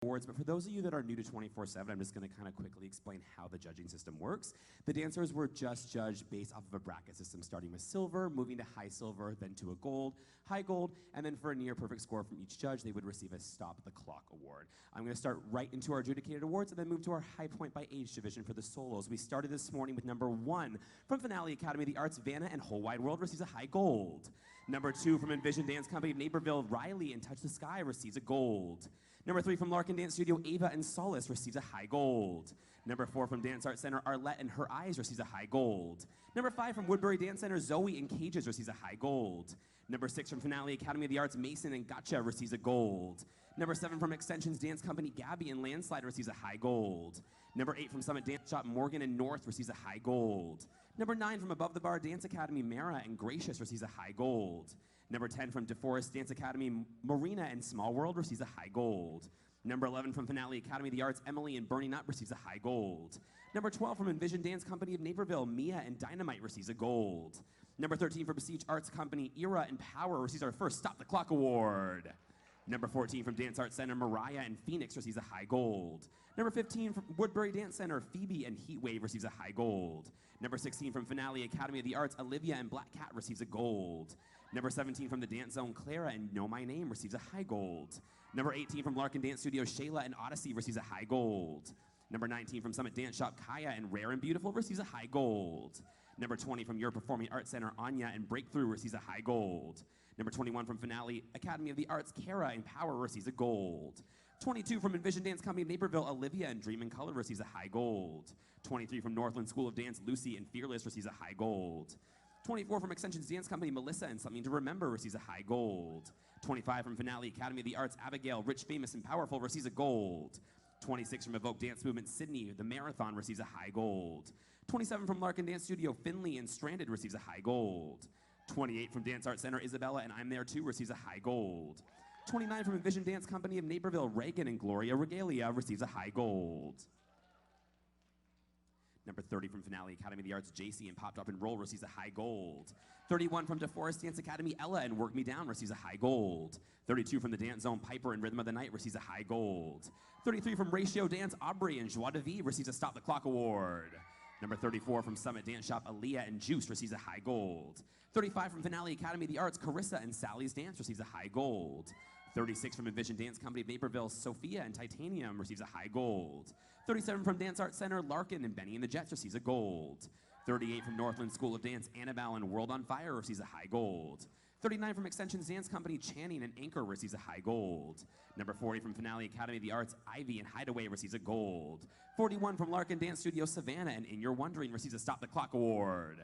Awards, but for those of you that are new to 24/7, I'm just going to kind of quickly explain how the judging system works. The dancers were just judged based off of a bracket system, starting with silver, moving to high silver, then to a gold, high gold, and then for a near perfect score from each judge, they would receive a Stop the Clock award. I'm going to start right into our adjudicated awards and then move to our high point by age division for the solos. We started this morning with number 1 from Finale Academy of the Arts, Vanna and Whole Wide World receives a high gold. Number 2 from Envision Dance Company of Naperville, Riley and Touch the Sky receives a gold. Number 3 from Larkin Dance Studio, Ava and Solace receives a high gold. Number 4 from Dance Art Center, Arlette and Her Eyes receives a high gold. Number 5 from Woodbury Dance Center, Zoe and Cages receives a high gold. Number 6 from Finale Academy of the Arts, Mason and Gotcha receives a gold. Number 7 from Extensions Dance Company, Gabby and Landslide receives a high gold. Number 8 from Summit Dance Shop, Morgan and North receives a high gold. Number 9 from Above the Bar Dance Academy, Mara and Gracious receives a high gold. Number 10 from DeForest Dance Academy, Marina and Small World receives a high gold. Number 11 from Finale Academy of the Arts, Emily and Burning Up receives a high gold. Number 12 from Envision Dance Company of Naperville, Mia and Dynamite receives a gold. Number 13 from Besiege Arts Company, Era and Power receives our first Stop the Clock award. Number 14 from Dance Arts Center, Mariah and Phoenix receives a high gold. Number 15 from Woodbury Dance Center, Phoebe and Heatwave receives a high gold. Number 16 from Finale Academy of the Arts, Olivia and Black Cat receives a gold. Number 17 from the Dance Zone, Clara and Know My Name receives a high gold. Number 18 from Larkin Dance Studio, Shayla and Odyssey receives a high gold. Number 19 from Summit Dance Shop, Kaya and Rare and Beautiful receives a high gold. Number 20 from Your Performing Arts Center, Anya and Breakthrough receives a high gold. Number 21 from Finale Academy of the Arts, Kara and Power receives a gold. 22 from Envision Dance Company of Naperville, Olivia and Dream in Color receives a high gold. 23 from Northland School of Dance, Lucy and Fearless receives a high gold. 24 from Extensions Dance Company, Melissa and Something to Remember receives a high gold. 25 from Finale Academy of the Arts, Abigail, Rich, Famous, and Powerful receives a gold. 26 from Evoke Dance Movement, Sydney, The Marathon receives a high gold. 27 from Larkin Dance Studio, Finley and Stranded receives a high gold. 28 from Dance Art Center, Isabella and I'm There Too receives a high gold. 29 from Envision Dance Company of Naperville, Reagan and Gloria Regalia receives a high gold. Number 30 from Finale Academy of the Arts, JC and Pop Drop and Roll receives a high gold. 31 from DeForest Dance Academy, Ella and Work Me Down receives a high gold. 32 from the Dance Zone, Piper and Rhythm of the Night receives a high gold. 33 from Ratio Dance, Aubrey and Joie de Vie receives a Stop the Clock award. Number 34 from Summit Dance Shop, Aaliyah and Juice receives a high gold. 35 from Finale Academy of the Arts, Carissa and Sally's Dance receives a high gold. 36 from Envision Dance Company of Naperville, Sophia and Titanium receives a high gold. 37 from Dance Art Center, Larkin and Benny and the Jets receives a gold. 38 from Northland School of Dance, Annabelle and World on Fire receives a high gold. 39 from Extensions Dance Company, Channing and Anchor receives a high gold. Number 40 from Finale Academy of the Arts, Ivy and Hideaway receives a gold. 41 from Larkin Dance Studio, Savannah and In Your Wondering receives a Stop the Clock award.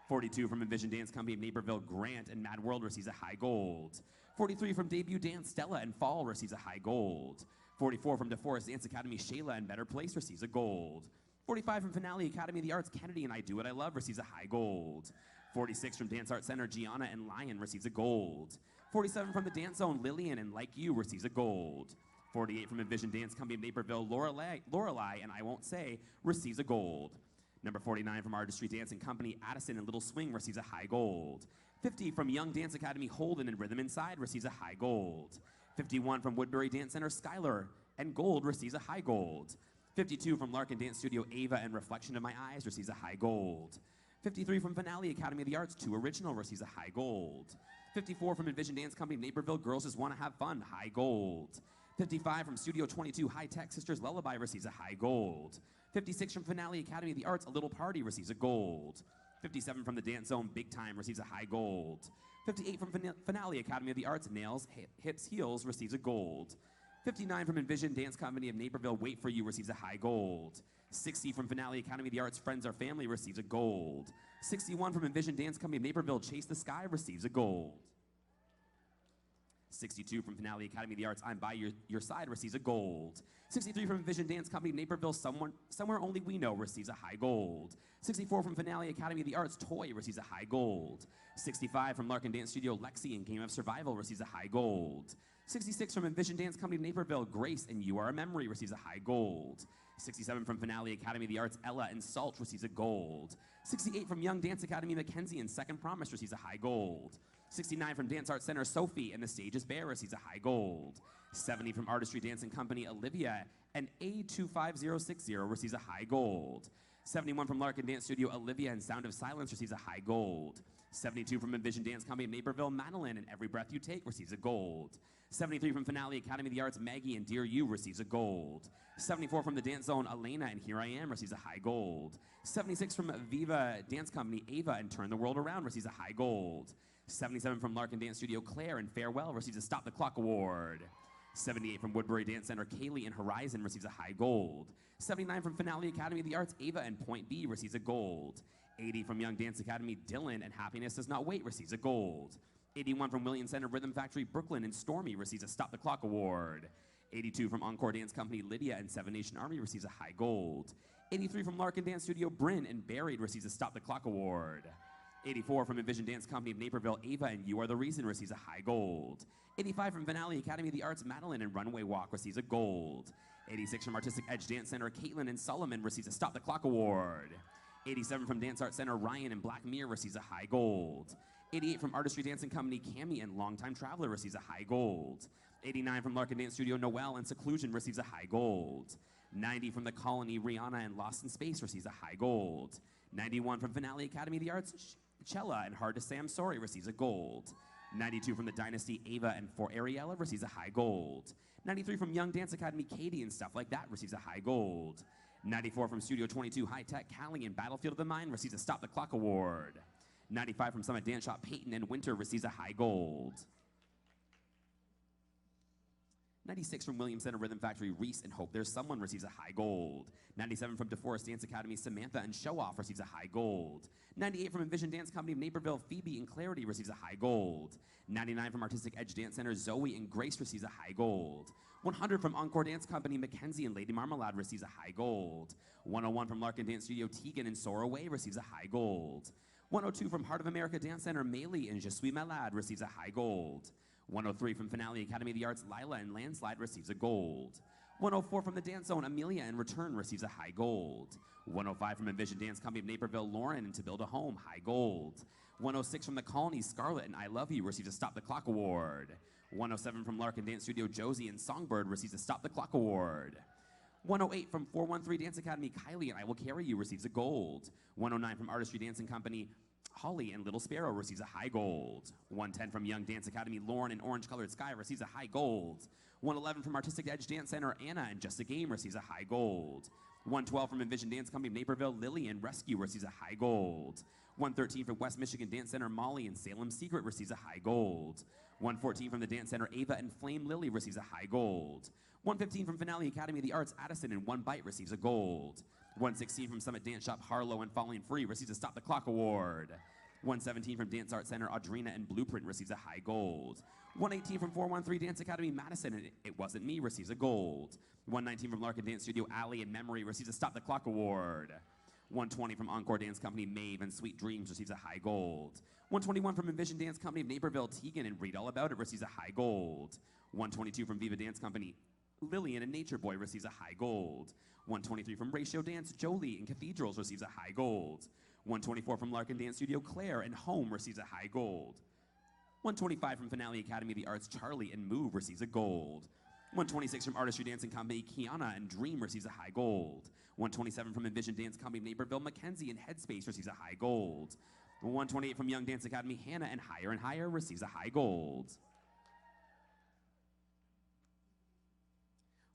42 from Envision Dance Company of Naperville, Grant and Mad World receives a high gold. 43 from Debut Dance, Stella and Fall receives a high gold. 44 from DeForest Dance Academy, Shayla and Better Place receives a gold. 45 from Finale Academy of the Arts, Kennedy and I Do What I Love receives a high gold. 46 from Dance Art Center, Gianna and Lion receives a gold. 47 from the Dance Zone, Lillian and Like You receives a gold. 48 from Envision Dance Company of Naperville, Lorelei and I Won't Say receives a gold. Number 49 from Artistry Dancing Company, Addison and Little Swing receives a high gold. 50 from Young Dance Academy, Holden and Rhythm Inside receives a high gold. 51 from Woodbury Dance Center, Skylar and Gold receives a high gold. 52 from Larkin Dance Studio, Ava and Reflection of My Eyes receives a high gold. 53 from Finale Academy of the Arts, 2 Original receives a high gold. 54 from Envision Dance Company, Naperville, Girls Just Wanna Have Fun, high gold. 55 from Studio 22, High Tech Sisters Lullaby receives a high gold. 56 from Finale Academy of the Arts, A Little Party receives a gold. 57 from the Dance Zone, Big Time receives a high gold. 58 from Finale Academy of the Arts, Nails, Hips, Heels receives a gold. 59 from Envision Dance Company of Naperville, Wait For You receives a high gold. 60 from Finale Academy of the Arts, Friends Are Family receives a gold. 61 from Envision Dance Company of Naperville, Chase the Sky receives a gold. 62 from Finale Academy of the Arts, I'm By Your Side receives a gold. 63 from Envision Dance Company of Naperville, Somewhere Only We Know receives a high gold. 64 from Finale Academy of the Arts, Toy receives a high gold. 65 from Larkin Dance Studio, Lexi and Game of Survival receives a high gold. 66 from Envision Dance Company of Naperville, Grace and You Are a Memory receives a high gold. 67 from Finale Academy of the Arts, Ella and Salt receives a gold. 68 from Young Dance Academy, Mackenzie and Second Promise receives a high gold. 69 from Dance Art Center, Sophie and The Stage is Bare receives a high gold. 70 from Artistry Dancing Company Olivia and A25060 receives a high gold. 71 from Larkin Dance Studio Olivia and Sound of Silence receives a high gold. 72 from Envision Dance Company of Naperville Madeline and Every Breath You Take receives a gold. 73 from Finale Academy of the Arts Maggie and Dear You receives a gold. 74 from the Dance Zone Elena and Here I Am receives a high gold. 76 from Viva Dance Company Ava and Turn the World Around receives a high gold. 77 from Larkin Dance Studio Claire and Farewell receives a Stop the Clock award. 78 from Woodbury Dance Center Kaylee and Horizon receives a high gold. 79 from Finale Academy of the Arts Ava and Point B receives a gold. 80 from Young Dance Academy Dylan and Happiness Does Not Wait receives a gold. 81 from Williams Center Rhythm Factory Brooklyn and Stormy receives a Stop the Clock award. 82 from Encore Dance Company Lydia and Seven Nation Army receives a high gold. 83 from Larkin Dance Studio Bryn and Buried receives a Stop the Clock award. 84 from Envision Dance Company of Naperville Ava and You Are the Reason receives a high gold. 85 from Finale Academy of the Arts Madeline and Runway Walk receives a gold. 86 from Artistic Edge Dance Center Caitlin and Solomon receives a Stop the Clock award. 87 from Dance Art Center Ryan and Black Mirror receives a high gold. 88 from Artistry Dancing Company Cami and Longtime Traveler receives a high gold. 89 from Larkin Dance Studio Noel and Seclusion receives a high gold. 90 from The Colony Rihanna and Lost in Space receives a high gold. 91 from Finale Academy of the Arts Chella and Hard to Say I'm Sorry receives a gold. 92 from the Dynasty Ava and For Ariella receives a high gold. 93 from Young Dance Academy Katie and Stuff Like That receives a high gold. 94 from Studio 22 High Tech Callie and Battlefield of the Mind receives a Stop the Clock award. 95 from Summit Dance Shop Peyton and Winter receives a high gold. 96 from Williams Center Rhythm Factory Reese and Hope There's Someone receives a high gold. 97 from DeForest Dance Academy Samantha and Show Off receives a high gold. 98 from Envision Dance Company of Naperville Phoebe and Clarity receives a high gold. 99 from Artistic Edge Dance Center Zoe and Grace receives a high gold. 100 from Encore Dance Company Mackenzie and Lady Marmalade receives a high gold. 101 from Larkin Dance Studio Tegan and Soar Away receives a high gold. 102 from Heart of America Dance Center Maylee and Je Suis Malade receives a high gold. 103 from Finale Academy of the Arts Lila and Landslide receives a gold. 104 from the Dance Zone Amelia and Return receives a high gold. 105 from Envision Dance Company of Naperville Lauren and To Build a Home, high gold. 106 from the Colony Scarlet and I Love You receives a Stop the Clock award. 107 from Larkin Dance Studio Josie and Songbird receives a Stop the Clock award. 108 from 413 Dance Academy Kylie and I Will Carry You receives a gold. 109 from Artistry Dancing Company Holly and Little Sparrow receives a high gold. 110 from Young Dance Academy Lauren and Orange Colored Sky receives a high gold. 111 from Artistic Edge Dance Center Anna and Just a Game receives a high gold. 112 from Envision Dance Company of Naperville Lily and Rescue receives a high gold. 113 from West Michigan Dance Center Molly and Salem Secret receives a high gold. 114 from the Dance Center Ava and Flame Lily receives a high gold. 115 from Finale Academy of the Arts Addison and One Bite receives a gold. 116 from Summit Dance Shop Harlow and Falling Free receives a Stop the Clock award. 117 from Dance Art Center Audrina and Blueprint receives a high gold. 118 from 413 Dance Academy Madison and It Wasn't Me receives a gold. 119 from Larkin Dance Studio Alley and Memory receives a Stop the Clock award. 120 from Encore Dance Company Maeve and Sweet Dreams receives a high gold. 121 from Envision Dance Company of Naperville Tegan and Read All About It receives a high gold. 122 from Viva Dance Company Lillian and Nature Boy receives a high gold. 123 from Ratio Dance Jolie and Cathedrals receives a high gold. 124 from Larkin Dance Studio Claire and Home receives a high gold. 125 from Finale Academy of the Arts Charlie and Move receives a gold. 126 from Artistry Dancing Company Kiana and Dream receives a high gold. 127 from Envision Dance Company Naperville Mackenzie and Headspace receives a high gold. 128 from Young Dance Academy Hannah and Higher receives a high gold.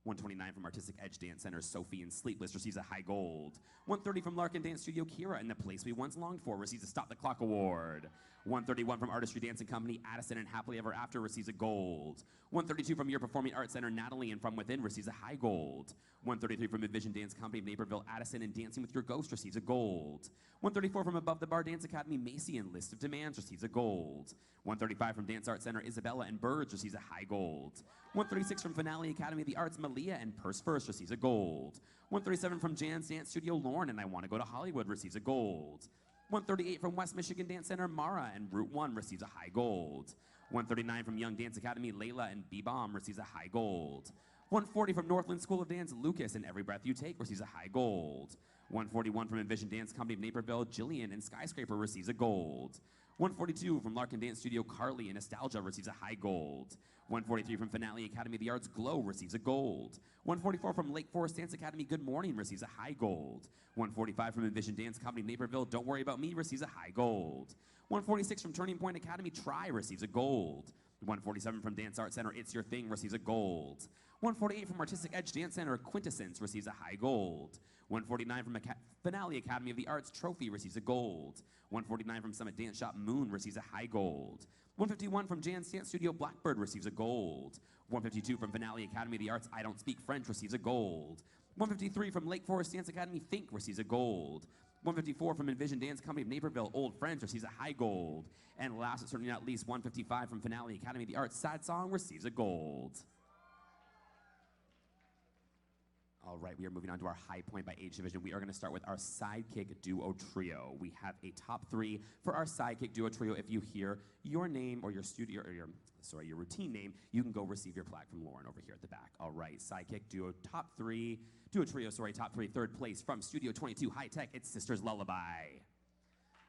129 from Artistic Edge Dance Center Sophie and Sleepless receives a high gold. 130 from Larkin Dance Studio Kira and The Place We Once Longed For receives a Stop the Clock award. 131 from Artistry Dancing Company Addison and Happily Ever After receives a gold. 132 from Your Performing Arts Center Natalie and From Within receives a high gold. 133 from Envision Dance Company of Naperville Addison and Dancing with Your Ghost receives a gold. 134 from Above the Bar Dance Academy Macy and List of Demands receives a gold. 135 from Dance Art Center Isabella and Birds receives a high gold. 136 from Finale Academy of the Arts Malia and Purse First receives a gold. 137 from Jan's Dance Studio Lauren and I Want to Go to Hollywood receives a gold. 138 from West Michigan Dance Center Mara and Route 1 receives a high gold. 139 from Young Dance Academy Layla and B-Bomb receives a high gold. 140 from Northland School of Dance Lucas and Every Breath You Take receives a high gold. 141 from Envision Dance Company of Naperville Jillian and Skyscraper receives a gold. 142 from Larkin Dance Studio, Carly and Nostalgia receives a high gold. 143 from Finale Academy of the Arts, Glow receives a gold. 144 from Lake Forest Dance Academy, Good Morning receives a high gold. 145 from Envision Dance Company Naperville, Don't Worry About Me receives a high gold. 146 from Turning Point Academy, Try receives a gold. 147 from Dance Art Center, It's Your Thing receives a gold. 148 from Artistic Edge Dance Center, Quintessence receives a high gold. 149 from Finale Academy of the Arts, Trophy receives a gold. 149 from Summit Dance Shop, Moon receives a high gold. 151 from Jan's Dance Studio, Blackbird receives a gold. 152 from Finale Academy of the Arts, I Don't Speak French receives a gold. 153 from Lake Forest Dance Academy, Think receives a gold. 154 from Envision Dance Company of Naperville, Old Friends receives a high gold. And last but certainly not least, 155 from Finale Academy of the Arts, Sad Song receives a gold. All right, we are moving on to our high point by age division. We are going to start with our sidekick duo trio. We have a top 3 for our sidekick duo trio. If you hear your name or your studio or your routine name, you can go receive your plaque from Lauren over here at the back. All right, sidekick duo top 3, duo trio, top 3, third place from Studio 22 High Tech. It's Sisters Lullaby.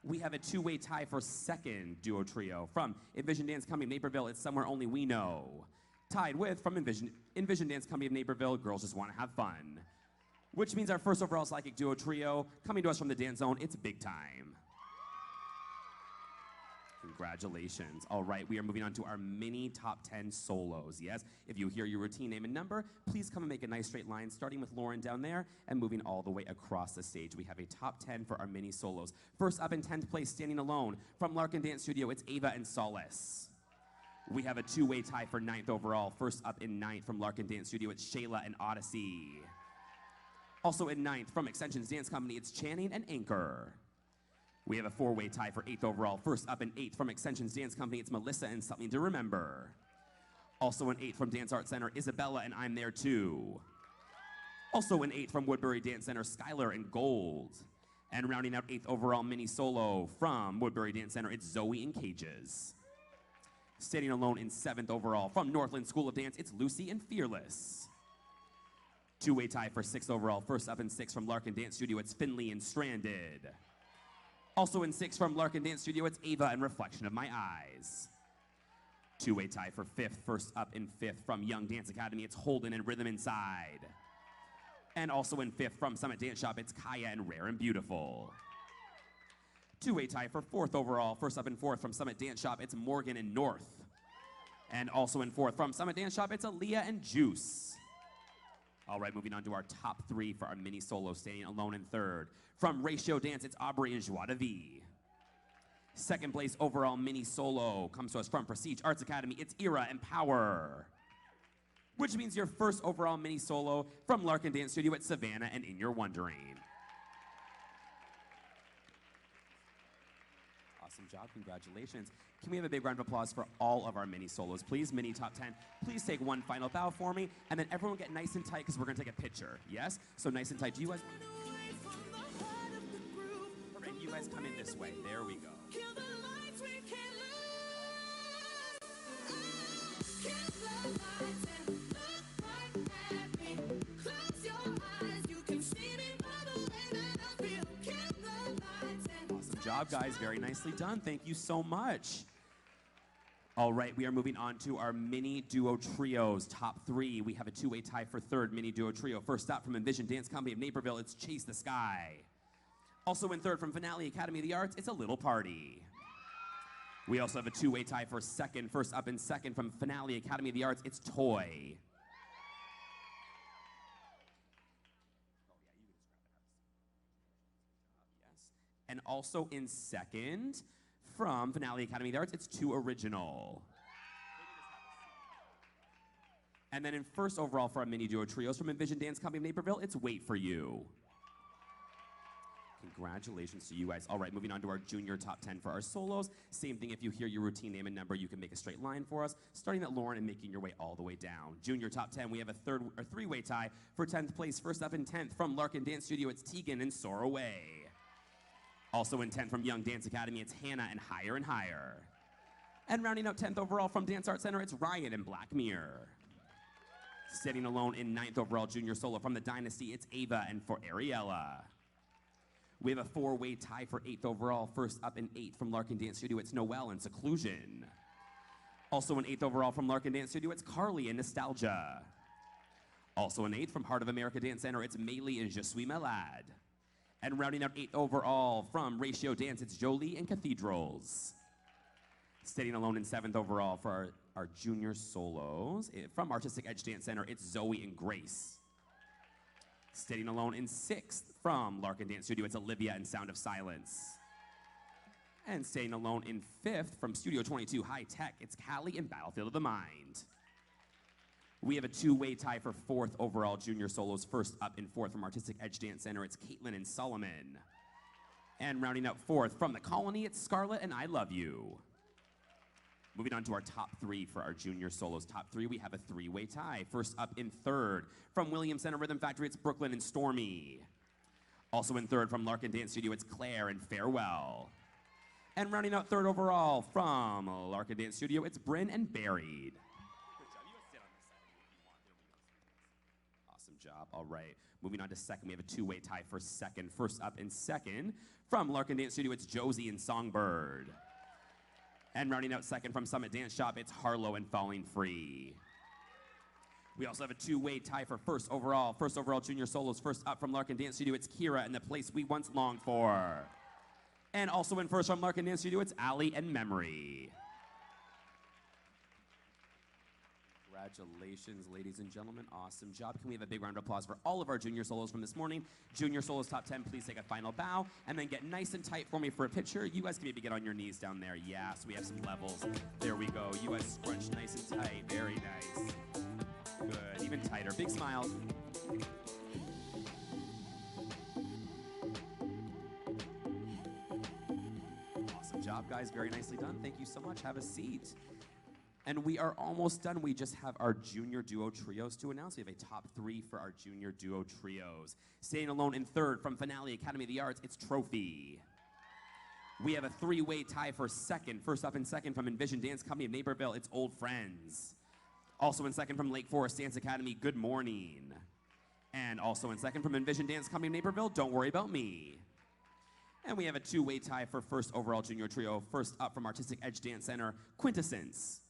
We have a 2-way tie for second duo trio from Envision Dance Company of Naperville. It's Somewhere Only We Know. Tied with, from Envision Dance Company of Naperville, Girls Just Want to Have Fun. Which means our first overall psychic duo trio, coming to us from the Dance Zone, it's Big Time. Congratulations. All right, we are moving on to our mini top 10 solos. Yes, if you hear your routine name and number, please come and make a nice straight line, starting with Lauren down there and moving all the way across the stage. We have a top 10 for our mini solos. First up in 10th place, standing alone, from Larkin Dance Studio, it's Ava and Solace. We have a 2-way tie for 9th overall. First up in 9th from Larkin Dance Studio, it's Shayla and Odyssey. Also in 9th from Extensions Dance Company, it's Channing and Anchor. We have a 4-way tie for 8th overall. First up in 8th from Extensions Dance Company, it's Melissa and Something to Remember. Also in 8th from Dance Art Center, Isabella and I'm There Too. Also in 8th from Woodbury Dance Center, Skylar and Gold. And rounding out 8th overall mini solo from Woodbury Dance Center, it's Zoe and Cages. Standing alone in 7th overall from Northland School of Dance, it's Lucy and Fearless. 2-way tie for 6th overall. First up in 6th from Larkin Dance Studio, it's Finley and Stranded. Also in 6th from Larkin Dance Studio, it's Ava and Reflection of My Eyes. 2-way tie for 5th. First up in 5th from Young Dance Academy, it's Holden and Rhythm Inside. And also in 5th from Summit Dance Shop, it's Kaya and Rare and Beautiful. 2-way tie for 4th overall. First up in 4th from Summit Dance Shop, it's Morgan and North. And also in 4th from Summit Dance Shop, it's Aaliyah and Juice. All right, moving on to our top 3 for our mini solo, standing alone in 3rd. From Ratio Dance, it's Aubrey and Joie de Vie. 2nd place overall mini solo comes to us from Prestige Arts Academy, it's Ira and Power. Which means your first overall mini solo from Larkin Dance Studio, it's Savannah and In Your Wondering. Awesome job, congratulations. Can we have a big round of applause for all of our mini solos, please? Mini top 10. Please take one final bow for me, and then everyone get nice and tight because we're gonna take a picture, yes? So nice and tight. Do you guys, perfect, you guys come in this way. There we go. Job, guys. Very nicely done. Thank you so much. All right, we are moving on to our mini duo trios. Top 3. We have a 2-way tie for 3rd mini duo trio. First up from Envision Dance Company of Naperville, it's Chase the Sky. Also in 3rd from Finale Academy of the Arts, it's A Little Party. We also have a 2-way tie for 2nd. First up in 2nd from Finale Academy of the Arts, it's Toy. And also in 2nd, from Finale Academy of the Arts, it's Too Original. And then in 1st overall for our mini duo trios from Envision Dance Company of Naperville, it's Wait for You. Congratulations to you guys. All right, moving on to our junior top 10 for our solos. Same thing, if you hear your routine name and number, you can make a straight line for us, starting at Lauren and making your way all the way down. Junior top 10, we have a 3-way tie for 10th place. First up in 10th from Larkin Dance Studio, it's Tegan and Soar Away. Also in 10th from Young Dance Academy, it's Hannah and Higher and Higher. And rounding out 10th overall from Dance Art Center, it's Ryan and Black Mirror. Sitting alone in 9th overall junior solo from the Dynasty, it's Ava and For Ariella. We have a four-way tie for 8th overall. First up in 8th from Larkin Dance Studio, it's Noelle in Seclusion. Also in 8th overall from Larkin Dance Studio, it's Carly in Nostalgia. Also in 8th from Heart of America Dance Center, it's Maylee in Je suis malade. And rounding out 8th overall from Ratio Dance, it's Jolie in Cathedrals. Staying alone in 7th overall for our junior solos. From Artistic Edge Dance Center, it's Zoe and Grace. Staying alone in 6th from Larkin Dance Studio, it's Olivia and Sound of Silence. And staying alone in 5th from Studio 22 High Tech, it's Callie in Battlefield of the Mind. We have a two-way tie for 4th overall junior solos. First up in 4th from Artistic Edge Dance Center, it's Caitlin and Solomon. And rounding out 4th from The Colony, it's Scarlett and I Love You. Moving on to our top 3 for our junior solos. Top 3, we have a 3-way tie. First up in 3rd from Williams Center Rhythm Factory, it's Brooklyn and Stormy. Also in 3rd from Larkin Dance Studio, it's Claire and Farewell. And rounding out 3rd overall from Larkin Dance Studio, it's Bryn and Buried. Awesome job. All right. Moving on to 2nd, we have a 2-way tie for 2nd. First up in 2nd from Larkin Dance Studio, it's Josie and Songbird. And rounding out 2nd from Summit Dance Shop, it's Harlow and Falling Free. We also have a 2-way tie for 1st overall. 1st overall junior solos. First up from Larkin Dance Studio, it's Kira and The Place We Once Longed For. And also in 1st from Larkin Dance Studio, it's Allie and Memory. Congratulations, ladies and gentlemen. Awesome job. Can we have a big round of applause for all of our junior solos from this morning? Junior solos top 10, please take a final bow and then get nice and tight for me for a picture. You guys can maybe get on your knees down there. Yes, we have some levels. There we go. You guys scrunch nice and tight. Very nice. Good. Even tighter. Big smile. Awesome job, guys. Very nicely done. Thank you so much. Have a seat. And we are almost done. We just have our junior duo trios to announce. We have a top 3 for our junior duo trios. Staying alone in 3rd from Finale Academy of the Arts, it's Trophy. We have a 3-way tie for 2nd. First up in 2nd from Envision Dance Company of Naperville, it's Old Friends. Also in 2nd from Lake Forest Dance Academy, Good Morning. And also in 2nd from Envision Dance Company of Naperville, Don't Worry About Me. And we have a 2-way tie for 1st overall junior trio. First up from Artistic Edge Dance Center, Quintessence.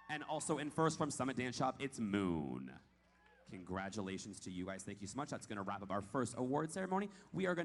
And also in 1st from Summit Dance Shop, it's Moon. Congratulations to you guys. Thank you so much. That's going to wrap up our first award ceremony. We are going to